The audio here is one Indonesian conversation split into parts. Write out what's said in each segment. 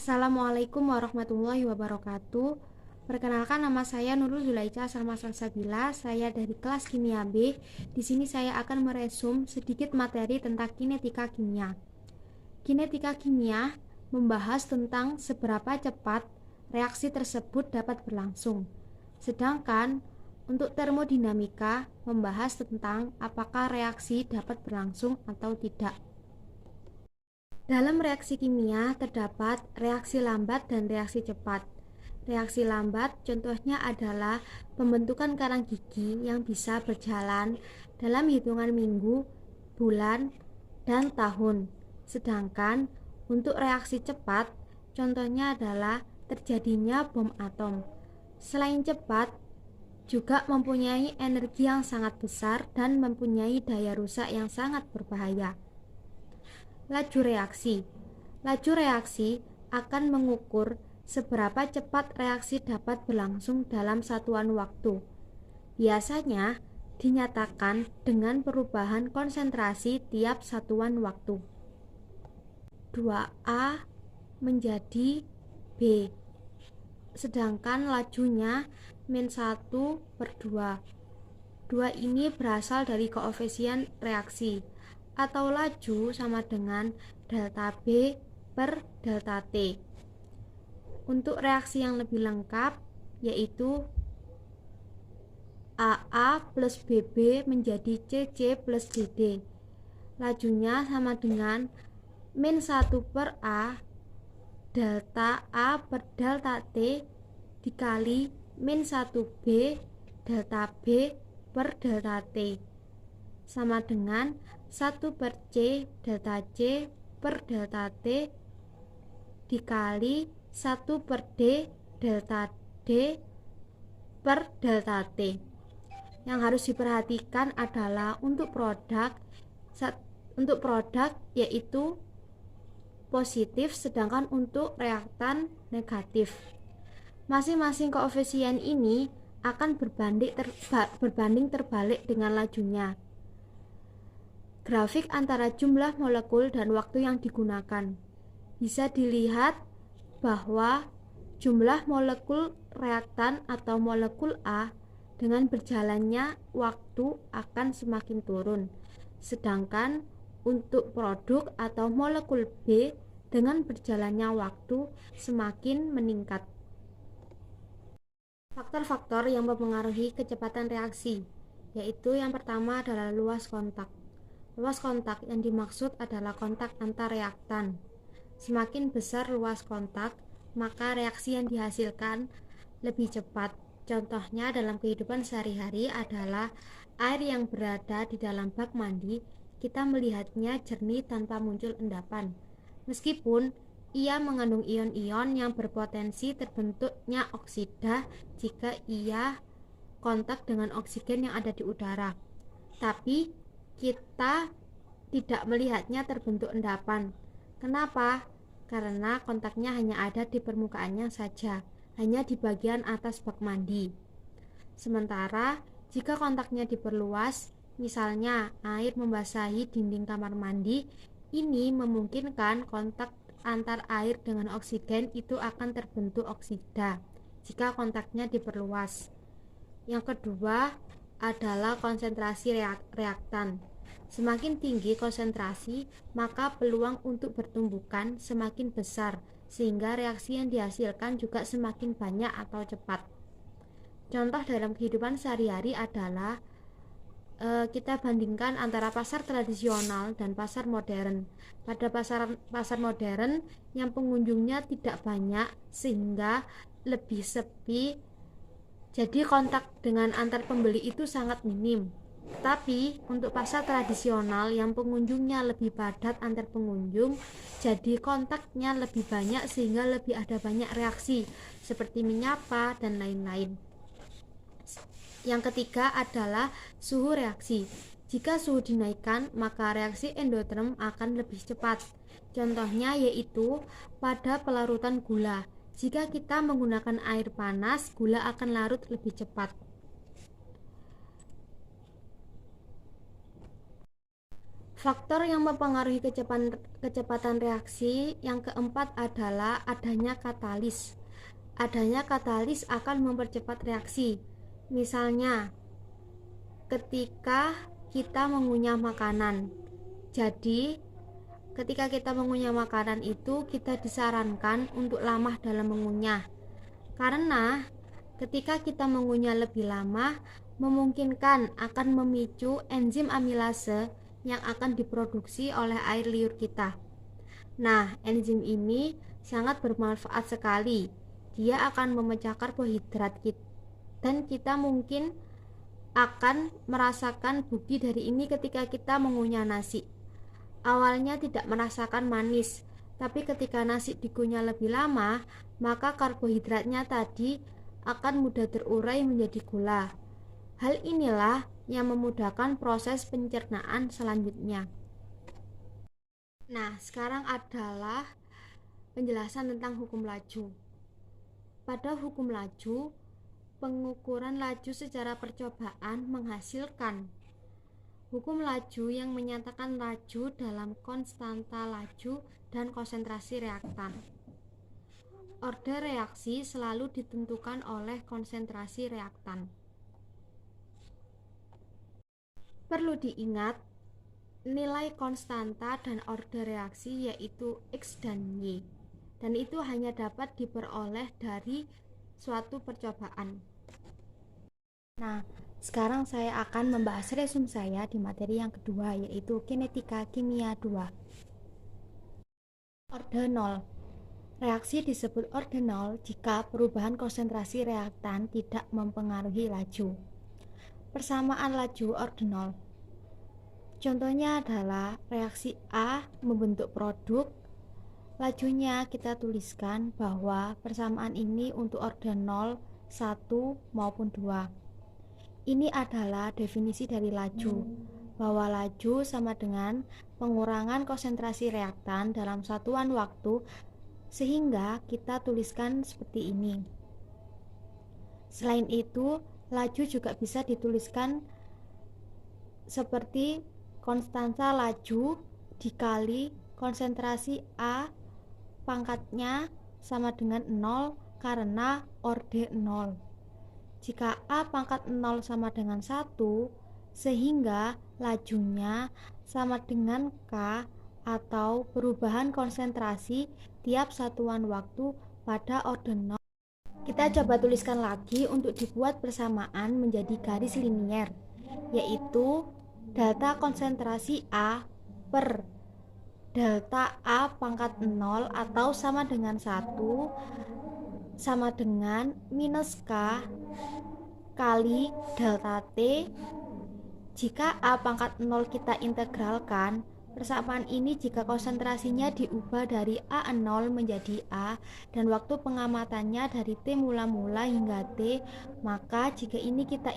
Assalamualaikum warahmatullahi wabarakatuh. Perkenalkan, nama saya Nurul Zulaica Salma Salsabila. Saya dari kelas Kimia B. Di sini saya akan meresum sedikit materi tentang kinetika kimia. Kinetika kimia membahas tentang seberapa cepat reaksi tersebut dapat berlangsung. Sedangkan untuk termodinamika membahas tentang apakah reaksi dapat berlangsung atau tidak. Dalam reaksi kimia terdapat reaksi lambat dan reaksi cepat. Reaksi lambat contohnya adalah pembentukan karang gigi yang bisa berjalan dalam hitungan minggu, bulan, dan tahun. Sedangkan untuk reaksi cepat contohnya adalah terjadinya bom atom. Selain cepat, juga mempunyai energi yang sangat besar dan mempunyai daya rusak yang sangat berbahaya. Laju reaksi. Laju reaksi akan mengukur seberapa cepat reaksi dapat berlangsung dalam satuan waktu. Biasanya dinyatakan dengan perubahan konsentrasi tiap satuan waktu. 2A menjadi B. Sedangkan lajunya -1/2. 2 ini berasal dari koefisien reaksi, atau laju sama dengan delta B per delta T. Untuk reaksi yang lebih lengkap yaitu AA plus BB menjadi CC plus DD. Lajunya sama dengan -1/A delta A per delta T dikali -1B delta B per delta T sama dengan 1/C delta C per delta T dikali 1/D delta D per delta T. Yang harus diperhatikan adalah untuk produk yaitu positif, sedangkan untuk reaktan negatif. Masing-masing koefisien ini akan berbanding terbalik dengan lajunya. Grafik antara jumlah molekul dan waktu yang digunakan. Bisa dilihat bahwa jumlah molekul reaktan atau molekul A dengan berjalannya waktu akan semakin turun. Sedangkan untuk produk atau molekul B dengan berjalannya waktu semakin meningkat. Faktor-faktor yang mempengaruhi kecepatan reaksi, yaitu yang pertama adalah luas kontak. Luas kontak yang dimaksud adalah kontak antar reaktan. Semakin besar luas kontak, maka reaksi yang dihasilkan lebih cepat. Contohnya dalam kehidupan sehari-hari adalah air yang berada di dalam bak mandi, kita melihatnya jernih tanpa muncul endapan. Meskipun ia mengandung ion-ion yang berpotensi terbentuknya oksida jika ia kontak dengan oksigen yang ada di udara. Tapi kita tidak melihatnya terbentuk endapan. Kenapa? Karena kontaknya hanya ada di permukaannya saja, hanya di bagian atas bak mandi. Sementara jika kontaknya diperluas, misalnya air membasahi dinding kamar mandi, ini memungkinkan kontak antar air dengan oksigen itu akan terbentuk oksida jika kontaknya diperluas. Yang kedua adalah konsentrasi reaktan. Semakin tinggi konsentrasi, maka peluang untuk bertumbukan semakin besar, sehingga reaksi yang dihasilkan juga semakin banyak atau cepat. Contoh dalam kehidupan sehari-hari adalah kita bandingkan antara pasar tradisional dan pasar modern. Pada pasar modern yang pengunjungnya tidak banyak sehingga lebih sepi, jadi kontak dengan antar pembeli itu sangat minim. Tapi untuk pasar tradisional yang pengunjungnya lebih padat antar pengunjung, jadi kontaknya lebih banyak sehingga lebih ada banyak reaksi seperti menyapa dan lain-lain. Yang ketiga adalah suhu reaksi. Jika suhu dinaikkan, maka reaksi endoterm akan lebih cepat. Contohnya yaitu pada pelarutan gula. Jika kita menggunakan air panas, gula akan larut lebih cepat. Faktor yang mempengaruhi kecepatan reaksi yang keempat adalah adanya katalis. Adanya katalis akan mempercepat reaksi. Misalnya, ketika kita mengunyah makanan. Jadi, ketika kita mengunyah makanan itu, kita disarankan untuk lama dalam mengunyah. Karena ketika kita mengunyah lebih lama, memungkinkan akan memicu enzim amilase yang akan diproduksi oleh air liur kita. Nah, enzim ini sangat bermanfaat sekali. Dia akan memecah karbohidrat dan kita mungkin akan merasakan bukti dari ini ketika kita mengunyah nasi. Awalnya tidak merasakan manis, tapi ketika nasi dikunyah lebih lama, maka karbohidratnya tadi akan mudah terurai menjadi gula. Hal inilah yang memudahkan proses pencernaan selanjutnya. Nah, sekarang adalah penjelasan tentang hukum laju. Pada hukum laju, pengukuran laju secara percobaan menghasilkan hukum laju yang menyatakan laju dalam konstanta laju dan konsentrasi reaktan. Order reaksi selalu ditentukan oleh konsentrasi reaktan. Perlu diingat, nilai konstanta dan order reaksi yaitu X dan Y, dan itu hanya dapat diperoleh dari suatu percobaan. Nah, sekarang saya akan membahas resum saya di materi yang kedua, yaitu kinetika kimia 2. Ordenol. Reaksi disebut ordenol jika perubahan konsentrasi reaktan tidak mempengaruhi laju. Persamaan laju ordenol. Contohnya adalah reaksi A membentuk produk. Lajunya kita tuliskan bahwa persamaan ini untuk ordenol 1 maupun 2. Ini adalah definisi dari laju, bahwa laju sama dengan pengurangan konsentrasi reaktan dalam satuan waktu, sehingga kita tuliskan seperti ini. Selain itu, laju juga bisa dituliskan seperti konstanta laju dikali konsentrasi A pangkatnya sama dengan 0 karena orde 0. Jika A pangkat 0 sama dengan 1, sehingga lajunya sama dengan K atau perubahan konsentrasi tiap satuan waktu pada orde 0. Kita coba tuliskan lagi untuk dibuat persamaan menjadi garis linier, yaitu delta konsentrasi A per delta A pangkat 0 atau sama dengan 1 sama dengan minus K kali delta T. Jika A pangkat 0 kita integralkan, persamaan ini jika konsentrasinya diubah dari A0 menjadi A dan waktu pengamatannya dari T mula-mula hingga T, maka jika ini kita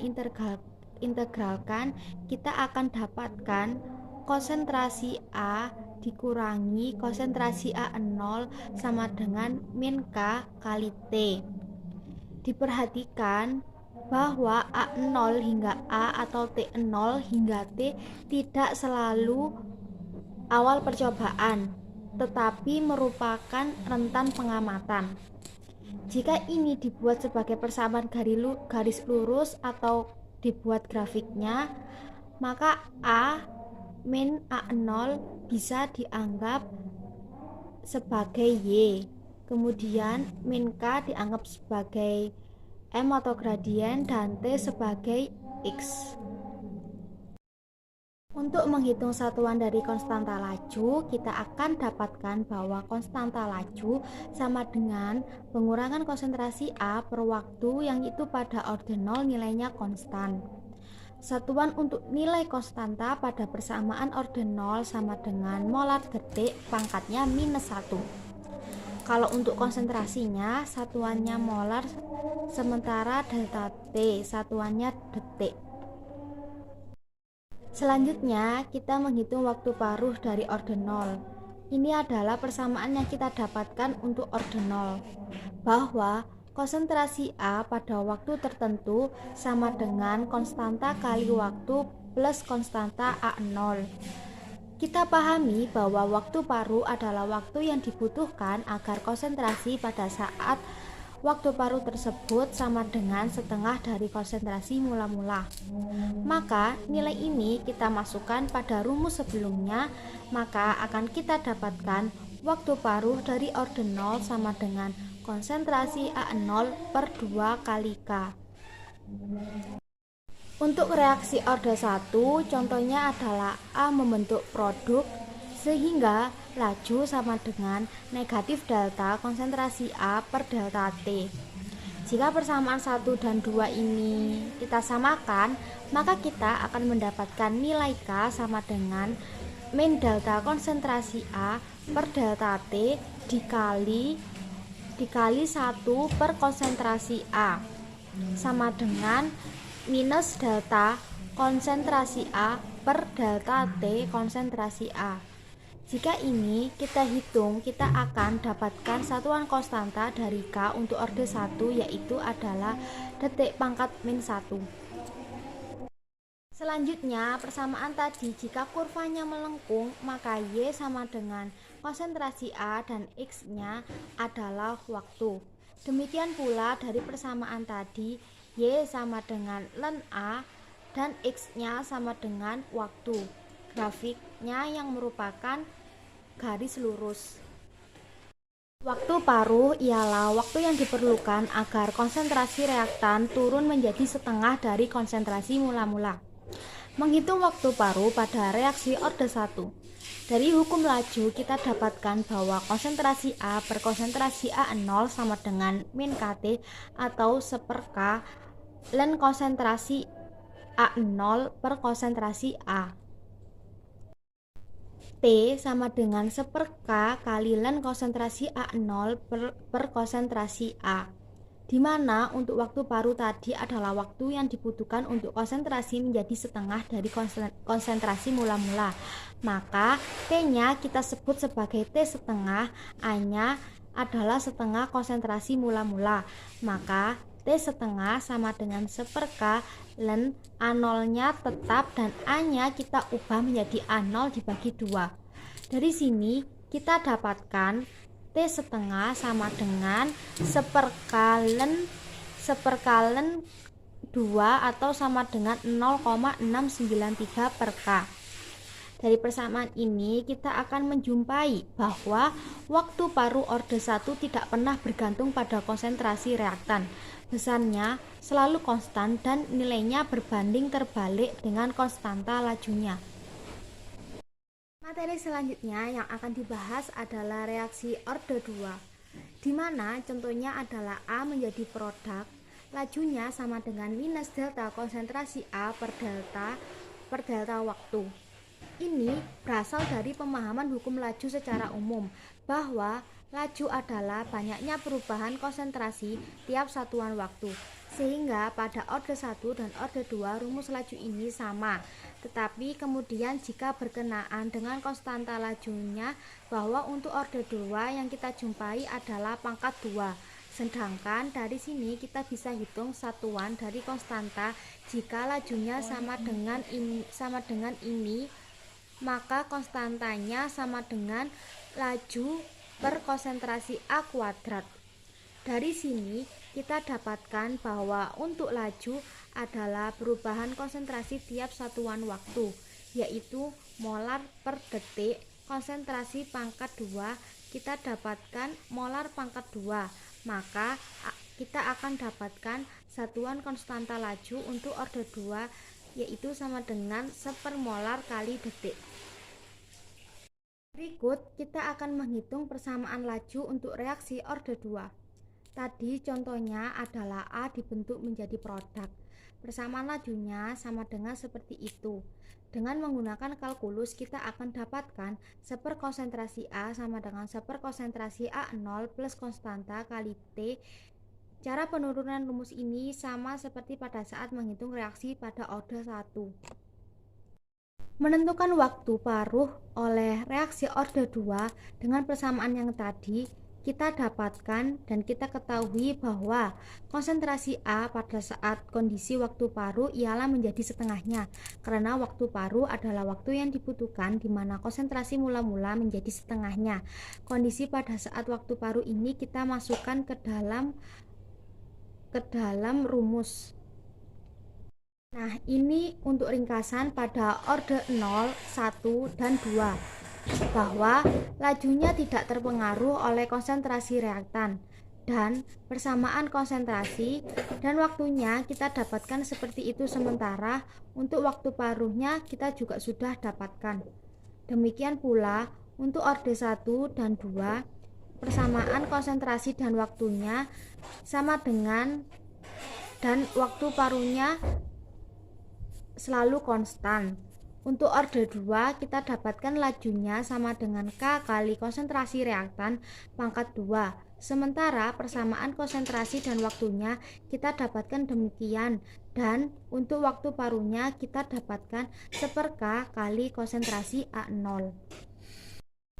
integralkan, kita akan dapatkan konsentrasi A dikurangi konsentrasi A0 sama dengan min K kali T. Diperhatikan bahwa A0 hingga A atau T0 hingga T tidak selalu awal percobaan, tetapi merupakan rentan pengamatan. Jika ini dibuat sebagai persamaan garis lurus atau dibuat grafiknya, maka A min A0 bisa dianggap sebagai Y, kemudian min K dianggap sebagai M atau gradien dan T sebagai X. Untuk menghitung satuan dari konstanta laju, kita akan dapatkan bahwa konstanta laju sama dengan pengurangan konsentrasi A per waktu yang itu pada orde 0 nilainya konstan. Satuan untuk nilai konstanta pada persamaan orde 0 sama dengan molar detik pangkatnya minus 1. Kalau untuk konsentrasinya, satuannya molar, sementara delta T satuannya detik. Selanjutnya, kita menghitung waktu paruh dari orde 0. Ini adalah persamaan yang kita dapatkan untuk orde 0, bahwa konsentrasi A pada waktu tertentu sama dengan konstanta kali waktu plus konstanta A0. Kita pahami bahwa waktu paruh adalah waktu yang dibutuhkan agar konsentrasi pada saat waktu paruh tersebut sama dengan setengah dari konsentrasi mula-mula. Maka nilai ini kita masukkan pada rumus sebelumnya, maka akan kita dapatkan waktu paruh dari orde 0 sama dengan konsentrasi A0 per 2 kali K. Untuk reaksi orde 1, contohnya adalah A membentuk produk sehingga laju sama dengan negatif delta konsentrasi A per delta T. Jika persamaan 1 dan 2 ini kita samakan, maka kita akan mendapatkan nilai K sama dengan min delta konsentrasi A per delta T dikali 1 per konsentrasi A sama dengan minus delta konsentrasi A per delta T konsentrasi A. Jika ini kita hitung, kita akan dapatkan satuan konstanta dari K untuk orde 1, yaitu adalah detik pangkat min 1. Selanjutnya, persamaan tadi jika kurvanya melengkung, maka Y sama dengan konsentrasi A dan X-nya adalah waktu. Demikian pula dari persamaan tadi, Y sama dengan ln A dan X-nya sama dengan waktu. Grafiknya yang merupakan garis lurus. Waktu paruh ialah waktu yang diperlukan agar konsentrasi reaktan turun menjadi setengah dari konsentrasi mula-mula. Menghitung waktu paruh pada reaksi orde 1. Dari hukum laju kita dapatkan bahwa konsentrasi A per konsentrasi A0 sama dengan min KT atau 1/K ln konsentrasi A0 per konsentrasi A. T sama dengan 1/K kali ln konsentrasi A0 per konsentrasi A, di mana untuk waktu paruh tadi adalah waktu yang dibutuhkan untuk konsentrasi menjadi setengah dari konsentrasi mula-mula. Maka T-nya kita sebut sebagai T setengah, A-nya adalah setengah konsentrasi mula-mula. Maka T setengah sama dengan 1/K ln A0-nya tetap dan A-nya kita ubah menjadi A0 dibagi 2. Dari sini kita dapatkan T setengah sama dengan 1/K ln 2 atau sama dengan 0,693 per K. Dari persamaan ini kita akan menjumpai bahwa waktu paruh orde 1 tidak pernah bergantung pada konsentrasi reaktan. Besarnya selalu konstan dan nilainya berbanding terbalik dengan konstanta lajunya. Materi selanjutnya yang akan dibahas adalah reaksi orde 2, di mana contohnya adalah A menjadi produk, lajunya sama dengan minus delta konsentrasi A per delta waktu. Ini berasal dari pemahaman hukum laju secara umum, bahwa laju adalah banyaknya perubahan konsentrasi tiap satuan waktu, sehingga pada orde 1 dan orde 2 rumus laju ini sama. Tetapi kemudian jika berkenaan dengan konstanta lajunya, bahwa untuk orde 2 yang kita jumpai adalah pangkat 2. Sedangkan dari sini kita bisa hitung satuan dari konstanta jika lajunya sama dengan ini, maka konstantanya sama dengan laju per konsentrasi A kuadrat. Dari sini kita dapatkan bahwa untuk laju adalah perubahan konsentrasi tiap satuan waktu, yaitu molar per detik. Konsentrasi pangkat 2 kita dapatkan molar pangkat 2, maka kita akan dapatkan satuan konstanta laju untuk orde 2, yaitu sama dengan 1/molar kali detik. Berikut kita akan menghitung persamaan laju untuk reaksi orde 2. Tadi contohnya adalah A dibentuk menjadi produk. Persamaan lajunya sama dengan seperti itu. Dengan menggunakan kalkulus kita akan dapatkan 1/konsentrasi konsentrasi A sama dengan 1/konsentrasi A0 plus konstanta kali T. Cara penurunan rumus ini sama seperti pada saat menghitung reaksi pada orde 1. Menentukan waktu paruh oleh reaksi orde 2 dengan persamaan yang tadi, kita dapatkan dan kita ketahui bahwa konsentrasi A pada saat kondisi waktu paruh ialah menjadi setengahnya, karena waktu paruh adalah waktu yang dibutuhkan di mana konsentrasi mula-mula menjadi setengahnya. Kondisi pada saat waktu paruh ini kita masukkan ke dalam rumus. Nah, ini untuk ringkasan pada orde 0, 1, dan 2, bahwa lajunya tidak terpengaruh oleh konsentrasi reaktan dan persamaan konsentrasi dan waktunya kita dapatkan seperti itu, sementara untuk waktu paruhnya kita juga sudah dapatkan. Demikian pula untuk orde 1 dan 2, persamaan konsentrasi dan waktunya sama dengan, dan waktu paruhnya selalu konstan. Untuk orde 2 kita dapatkan lajunya sama dengan K kali konsentrasi reaktan pangkat 2. Sementara persamaan konsentrasi dan waktunya kita dapatkan demikian, dan untuk waktu paruhnya kita dapatkan 1/K kali konsentrasi A0.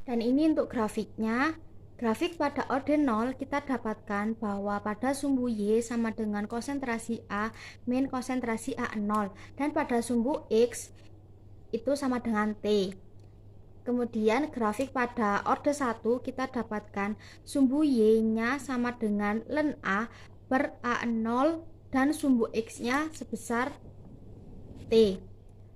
Dan ini untuk grafiknya. Grafik pada orde 0 kita dapatkan bahwa pada sumbu Y sama dengan konsentrasi A min konsentrasi A0, dan pada sumbu X itu sama dengan T. Kemudian grafik pada orde 1 kita dapatkan sumbu Y-nya sama dengan ln A per A0 dan sumbu X-nya sebesar T.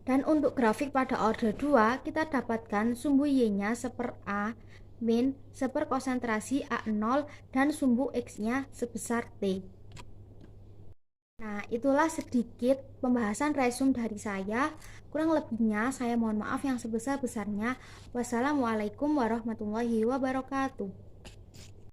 Dan untuk grafik pada orde 2 kita dapatkan sumbu Y-nya 1/A min 1 konsentrasi A0 dan sumbu X-nya sebesar T. Nah, itulah sedikit pembahasan resume dari saya. Kurang lebihnya saya mohon maaf yang sebesar-besarnya. Wassalamualaikum warahmatullahi wabarakatuh.